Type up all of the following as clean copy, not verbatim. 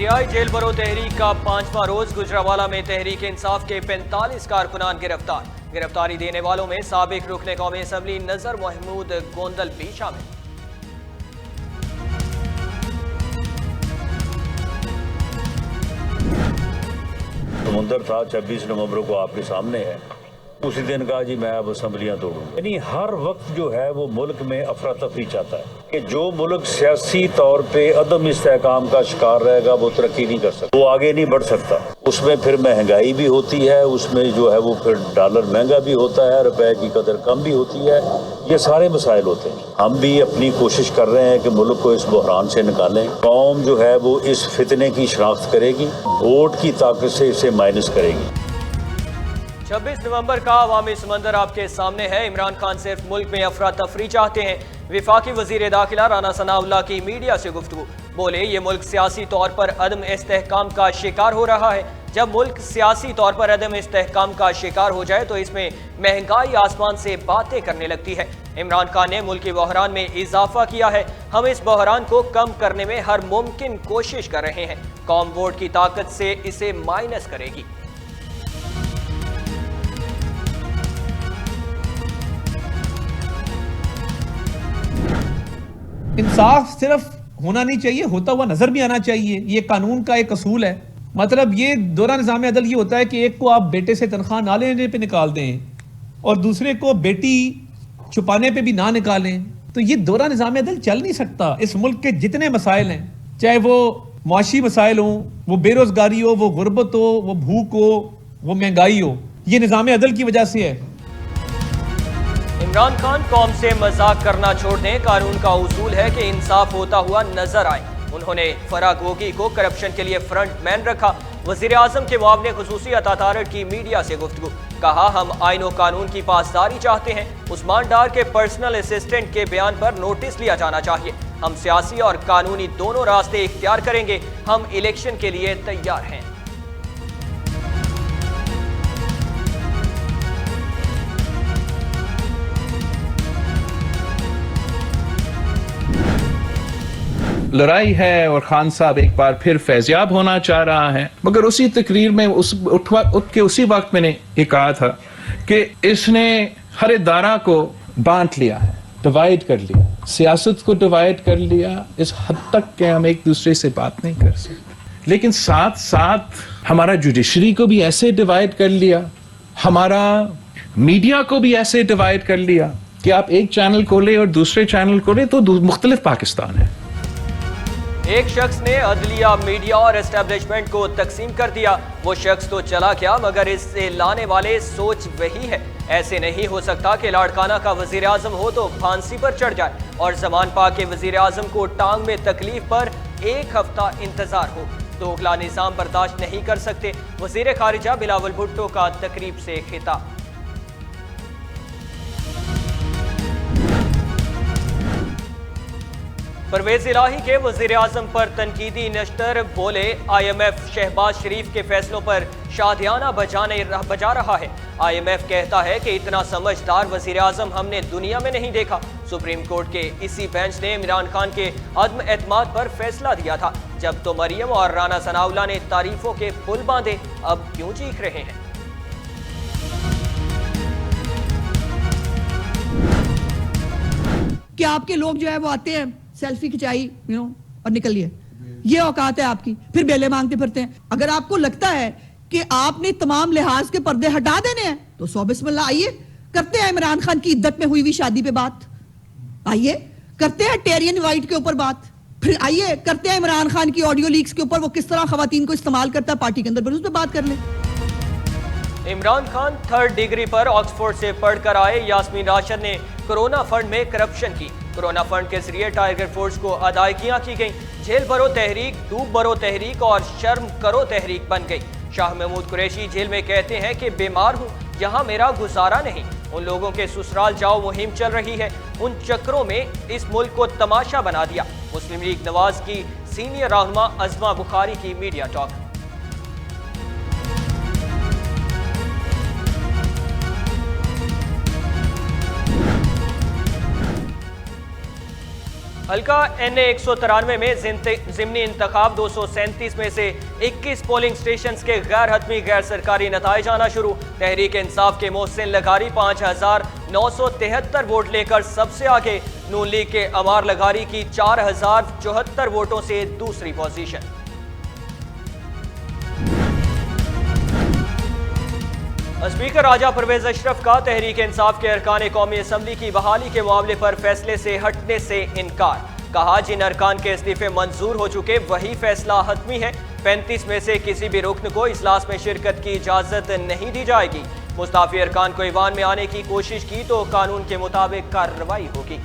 इंतहाई जेल भरो तहरीक का 5वां रोज। गुजरावाला में तहरीक इंसाफ के 45 कारकुनान गिरफ्तार। गिरफ्तारी देने वालों में साबिक रुकने कौमी असम्बली नजर महमूद गोंदल भी शामिल। समुंदर था 26 नवंबर को आपके सामने है। उसी दिन कहा जी मैं अब असम्बलियां तोड़ूंगा। यानी हर वक्त जो है वो मुल्क में अफरा तफरी चाहता है कि जो मुल्क सियासी तौर पे अदम इस्तेहकाम का शिकार रहेगा वो तरक्की नहीं कर सकता, वो आगे नहीं बढ़ सकता। उसमें फिर महंगाई भी होती है, उसमें जो है वो फिर डॉलर महंगा भी होता है, रुपए की कदर कम भी होती है। ये सारे मसाइल होते हैं। हम भी अपनी कोशिश कर रहे हैं कि मुल्क को इस बहरान से निकालें। कौम जो है वो इस फितने की शनाख्त करेगी, वोट की ताकत से इसे माइनस करेगी। 26 नवंबर का अवामी समंदर आपके सामने है। इमरान खान सिर्फ मुल्क में अफरा तफरी चाहते हैं। विफाकी वजीर दाखिला राना सनाउल्लाह की मीडिया से गुफ्तगू। बोले ये मुल्क सियासी तौर पर अदम इस्तेहकाम का शिकार हो रहा है। जब मुल्क सियासी तौर पर अदम इस्तेहकाम का शिकार हो जाए तो इसमें महंगाई आसमान से बातें करने लगती है। इमरान खान ने मुल्क के बहरान में इजाफा किया है। हम इस बहरान को कम करने में हर मुमकिन कोशिश कर रहे हैं। कौम वोट की ताकत से इसे माइनस करेगी। इंसाफ सिर्फ होना नहीं चाहिए, होता हुआ नजर भी आना चाहिए। ये कानून का एक असूल है। मतलब ये दोहरा निज़ाम अदल ये होता है कि एक को आप बेटे से तनख्वाह ना लेने पे निकाल दें और दूसरे को बेटी छुपाने पे भी ना निकालें, तो ये दोहरा निज़ाम अदल चल नहीं सकता। इस मुल्क के जितने मसाइल हैं, चाहे वो मुआशी मसाइल हो, वो बेरोजगारी हो, वो गुर्बत हो, वो भूख हो, वो महंगाई हो, ये निज़ाम अदल की वजह से है। इमरान खान कौम से मजाक करना छोड़ दें। कानून का उसूल है कि इंसाफ होता हुआ नजर आए। उन्होंने फराह गोगी को करप्शन के लिए फ्रंट मैन रखा। वजीर आजम के मुआवने खुसूसी अता तारड़ की मीडिया से गुफ्तगू। कहा हम आईन और कानून की पासदारी चाहते हैं। उस्मान डार के पर्सनल असिस्टेंट के बयान पर नोटिस लिया जाना चाहिए। हम सियासी और कानूनी दोनों रास्ते इख्तियार करेंगे। हम इलेक्शन के लिए तैयार हैं। लड़ाई है और खान साहब एक बार फिर फैज़याब होना चाह रहा है। मगर उसी तकरीर में उठ के उसी वक्त मैंने ये कहा था कि इसने हर इदारा को बांट लिया है, डिवाइड कर लिया, सियासत को डिवाइड कर लिया इस हद तक कि हम एक दूसरे से बात नहीं कर सकते। लेकिन साथ साथ हमारा जुडिशरी को भी ऐसे डिवाइड कर लिया, हमारा मीडिया को भी ऐसे डिवाइड कर लिया कि आप एक चैनल खोले और दूसरे चैनल खोले तो मुख्तलिफ पाकिस्तान है। एक शख्स ने अदलिया, मीडिया और एस्टेब्लिशमेंट को तकसीम कर दिया। वो शख्स तो चला गया मगर इससे लाने वाले सोच वही है। ऐसे नहीं हो सकता कि लाड़काना का वजीर आजम हो तो फांसी पर चढ़ जाए और जमान पाक के वजीर आजम को टांग में तकलीफ पर 1 हफ्ता इंतजार हो। दोगला निज़ाम बर्दाश्त नहीं कर सकते। वजीर खारिजा बिलावल भुट्टो का तकरीब से खिताब। परवेज इलाही के वजीर आजम पर तनकीदी नश्तर। बोले IMF शहबाज शरीफ के फैसलों पर शादियाना बजा रहा है। IMF कहता है कि इतना समझदार वजीर आजम हमने दुनिया में नहीं देखा। सुप्रीम कोर्ट के इसी बेंच ने इमरान खान के अदम एतमाद पर फैसला दिया था। जब तो मरियम और राना सनाउल्लाह ने तारीफों के पुल बांधे, अब क्यों चीख रहे हैं? कि आपके लोग जो है वो आते हैं, सेल्फी खिंचाई और निकल लिए, ये औकात है आपकी, फिर बेले मांगते फिरते हैं। अगर आपको लगता है कि आपने तमाम लिहाज के पर्दे हटा देने हैं तो सौ बिस्मिल्लाह, आइए करते हैं इमरान खान की इद्दत में हुई हुई शादी पे बात, आइए करते हैं टेरियन वाइट के ऊपर बात, फिर आइए करते हैं इमरान खान की ऑडियो लीक्स के ऊपर, वो किस तरह खवातीन को इस्तेमाल करता है पार्टी के अंदर, फिर उस पर बात कर ले। इमरान खान 3rd डिग्री पर ऑक्सफोर्ड से पढ़कर आए। यास्मीन राशिद ने कोरोना फंड में करप्शन की। कोरोना फंड के जरिए टाइगर फोर्स को अदायगियां की गई। जेल भरो तहरीक, डूब भरो तहरीक और शर्म करो तहरीक बन गई। शाह महमूद कुरैशी जेल में कहते हैं कि बीमार हूं, यहाँ मेरा गुजारा नहीं। उन लोगों के ससुराल जाओ मुहिम चल रही है। उन चक्रों में इस मुल्क को तमाशा बना दिया। मुस्लिम लीग नवाज की सीनियर रहनुमा अज़मा बुखारी की मीडिया टॉक। हल्का NA 193 में ज़िमनी इंतखाब 237 में से 21 पोलिंग स्टेशन के गैर हतमी गैर सरकारी नताइज आना शुरू। तहरीक इंसाफ के मोहसिन लगारी 5,973 वोट लेकर सबसे आगे। नून लीग के अमार लगारी की 4,074 वोटों से दूसरी पोजीशन। स्पीकर राजा परवेज अशरफ का तहरीक इंसाफ के अरकान कौमी असम्बली की बहाली के मामले पर फैसले से हटने से इनकार। कहा, जिन अरकान के इस्तीफे मंजूर हो चुके वही फैसला हतमी है। 35 में से किसी भी रुकन को इजलास में शिरकत की इजाजत नहीं दी जाएगी। मुस्ताफी अरकान को ईवान में आने की कोशिश की तो कानून के मुताबिक कार्रवाई होगी।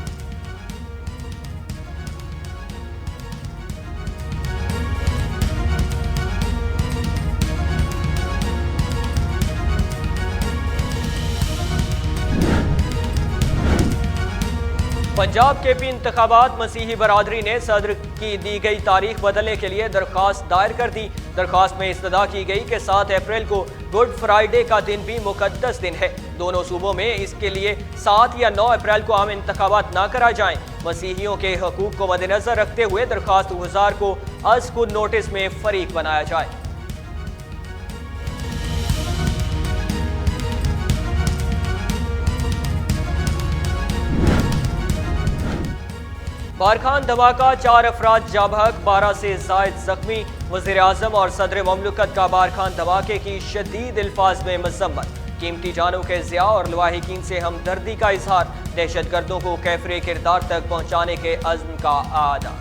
पंजाब के पी इंतखाबात मसीही बरादरी ने सदर की दी गई तारीख बदलने के लिए दरख्वास्त दायर कर दी। दरख्वास्त में इस्तदा की गई कि 7 अप्रैल को गुड फ्राइडे का दिन भी मुकद्दस दिन है। दोनों सूबों में इसके लिए 7 या 9 अप्रैल को आम इंतखाबात ना कराए जाएं। मसीहियों के हकूक को मद्देनजर रखते हुए दरख्वास्त गुजार को अज खुद नोटिस में फरीक बनाया जाए। बारखान धमाका, 4 अफराद जाबहक, 12 से जायद जख्मी। वज़ीर आज़म और सदर ममलकत का बारखान धमाके की शदीद अल्फाज में मजम्मत। कीमती जानों के ज़िया और लवाहिकीन से हमदर्दी का इजहार। दहशत गर्दों को कैफरे किरदार तक पहुँचाने के अज़्म का आदा।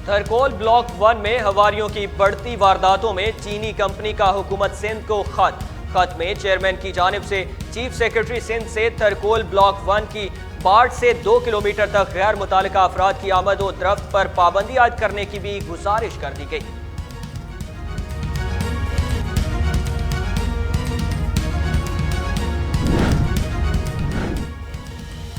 थरकोल ब्लॉक 1 में हवारियों की बढ़ती वारदातों में चीनी कंपनी का हुकूमत सिंध को खत में चेयरमैन की जानिब से चीफ सेक्रेटरी सिंध से थरकोल ब्लॉक 1 की बाढ़ से 2 किलोमीटर तक गैर मुतालिका अफराद की आमद व रफ्त पर पाबंदी आयद करने की भी गुजारिश कर दी गई।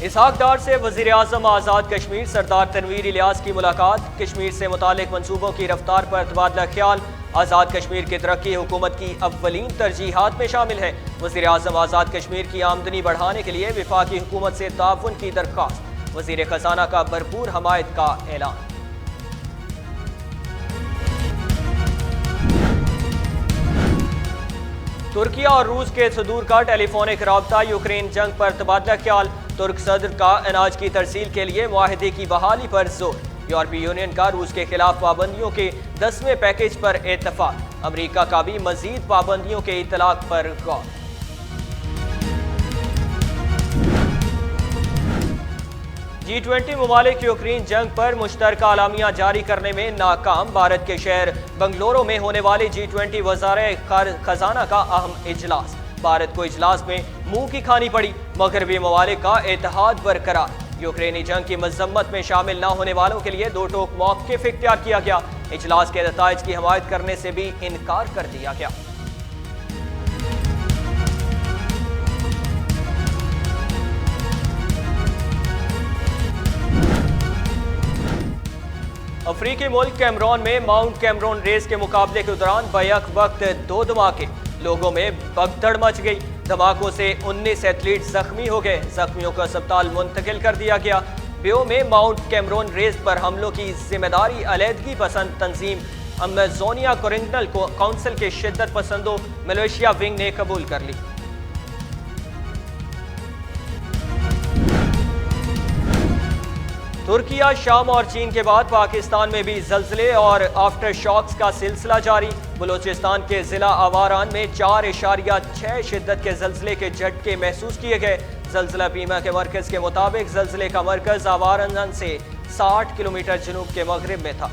इसहाक डार से वज़ीर आज़म आज़ाद कश्मीर सरदार तनवीर इलियास की मुलाकात। कश्मीर से मुतालिक मंसूबों की रफ्तार पर तबादला ख्याल। आज़ाद कश्मीर की तरक्की हुकूमत की अव्वलीन तरजीहात में शामिल है। वज़ीर आज़म आज़ाद कश्मीर की आमदनी बढ़ाने के लिए वफाकी हुकूमत से ताउन की दरख्वास्त। वज़ीर खजाना का भरपूर हमायत का ऐलान। तुर्किया और रूस के सदूर का टेलीफोनिक राब्ता। यूक्रेन जंग पर तबादला ख्याल। तुर्क सदर का अनाज की तरसील के लिए मुआहदे की बहाली पर जोर। यूरोपीय यूनियन का रूस के खिलाफ पाबंदियों के 10वें पैकेज पर एतफाक। अमरीका का भी मजीद पाबंदियों के इतलाक पर गौर। G20 ममालिक यूक्रेन जंग पर मुश्तरका आलामियां जारी करने में नाकाम। भारत के शहर बंगलोरो में होने वाले G20 वज़ारे खजाना का अहम इजलास। भारत को इजलास में मुंह की खानी पड़ी। मगरबी ममालिक का इत्तेहाद बरकरार। यूक्रेनी जंग की मजम्मत में शामिल न होने वालों के लिए दो टोक मौक़िफ़ इख्तियार किया गया। इजलास के नताइज की हमायत करने से भी इनकार कर दिया गया। अफ्रीकी मुल्क कैमरून में माउंट कैमरून रेस के मुकाबले के दौरान बैक वक्त 2 धमाके। लोगों में भगदड़ मच गई। धमाकों से 19 एथलीट जख्मी हो गए। जख्मियों को अस्पताल मुंतकिल कर दिया गया। ब्यो में माउंट कैमरून रेस पर हमलों की जिम्मेदारी अलहदगी पसंद तंजीम अमेजोनिया कोरिंगनल काउंसिल के शिद्दत पसंदों मलेशिया विंग ने कबूल कर ली। तुर्किया, शाम और चीन के बाद पाकिस्तान में भी जल्जले और आफ्टर शॉक्स का सिलसिला जारी। बलूचिस्तान के जिला आवारान में 4.6 शिद्दत के जल्जले के झटके महसूस किए गए। जल्जला बीमा के मरकज के मुताबिक जल्जले का मरकज आवारान से 60 किलोमीटर जनूब के मगरिब में था।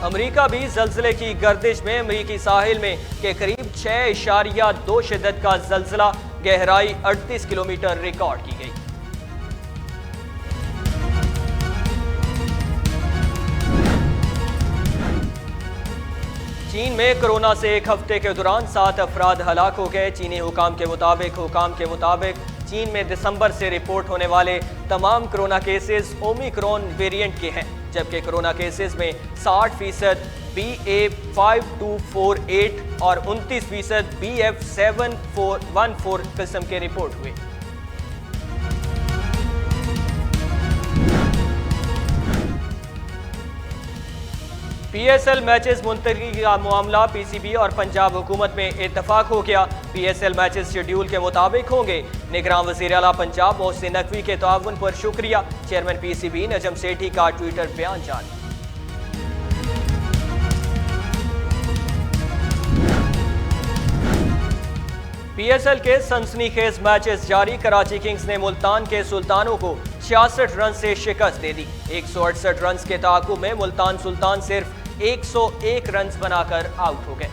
अमेरिका भी जल्जले की गर्दिश में। अमेरिकी साहिल में के करीब 6.2 शिद्दत का जल्जला, गहराई 38 किलोमीटर रिकॉर्ड की गई। चीन में कोरोना से एक हफ्ते के दौरान 7 अफराद हलाक हो गए। चीनी हुकाम के मुताबिक चीन में दिसंबर से रिपोर्ट होने वाले तमाम कोरोना केसेस ओमिक्रॉन वेरिएंट के हैं, जबकि कोरोना केसेस में 60% BA5248 और 29% BF7414 किस्म के रिपोर्ट हुए। PSL मैचेस मुंतकी का मामला PCB और पंजाब हुकूमत में इत्तफाक हो गया। PSL मैचेस शेड्यूल के मुताबिक होंगे। निगरान वज़ीर आला पंजाब मोहसिन नकवी के ताउन पर शुक्रिया। चेयरमैन PCB नजम सेठी का ट्विटर बयान जारी। PSL के सनसनीखेज मैचेस जारी। कराची किंग्स ने मुल्तान के सुल्तानों को 66 रन से शिकस्त दे दी। 168 रन के ताकुब में मुल्तान सुल्तान सिर्फ 101 रन बनाकर आउट हो गए।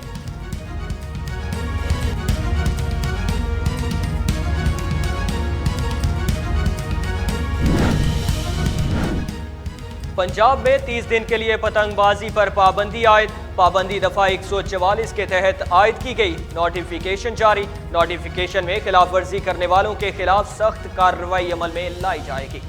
पंजाब में 30 दिन के लिए पतंगबाजी पर पाबंदी आयद। पाबंदी दफा 144 के तहत आयद की गई। नोटिफिकेशन जारी। नोटिफिकेशन में खिलाफ वर्जी करने वालों के खिलाफ सख्त कार्रवाई अमल में लाई जाएगी।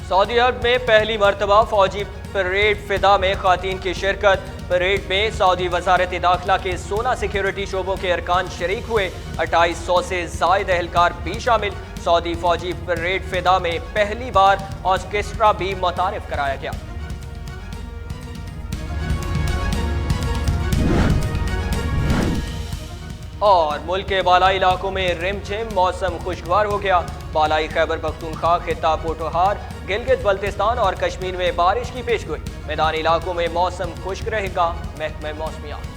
सऊदी अरब में पहली मरतबा फौजी परेड फिदा में खातीन की शिरकत। परेड में सऊदी वजारत दाखिला के 16 सिक्योरिटी शोबों के अरकान शरीक हुए। 2800 से जायद एहलकार भी शामिल। सऊदी फौजी परेड फिदा में पहली बार ऑर्केस्ट्रा भी मुतारिफ कराया गया। और मुल्क के बालाई इलाकों में रिमझिम मौसम खुशगवार हो गया। बालाई खैबर पख्तूनख्वा, खित्ता पोठोहार, गिलगित बल्तिस्तान और कश्मीर में बारिश की पेशगोई। मैदानी इलाकों में मौसम खुश्क रहेगा। महकमा मौसमियात।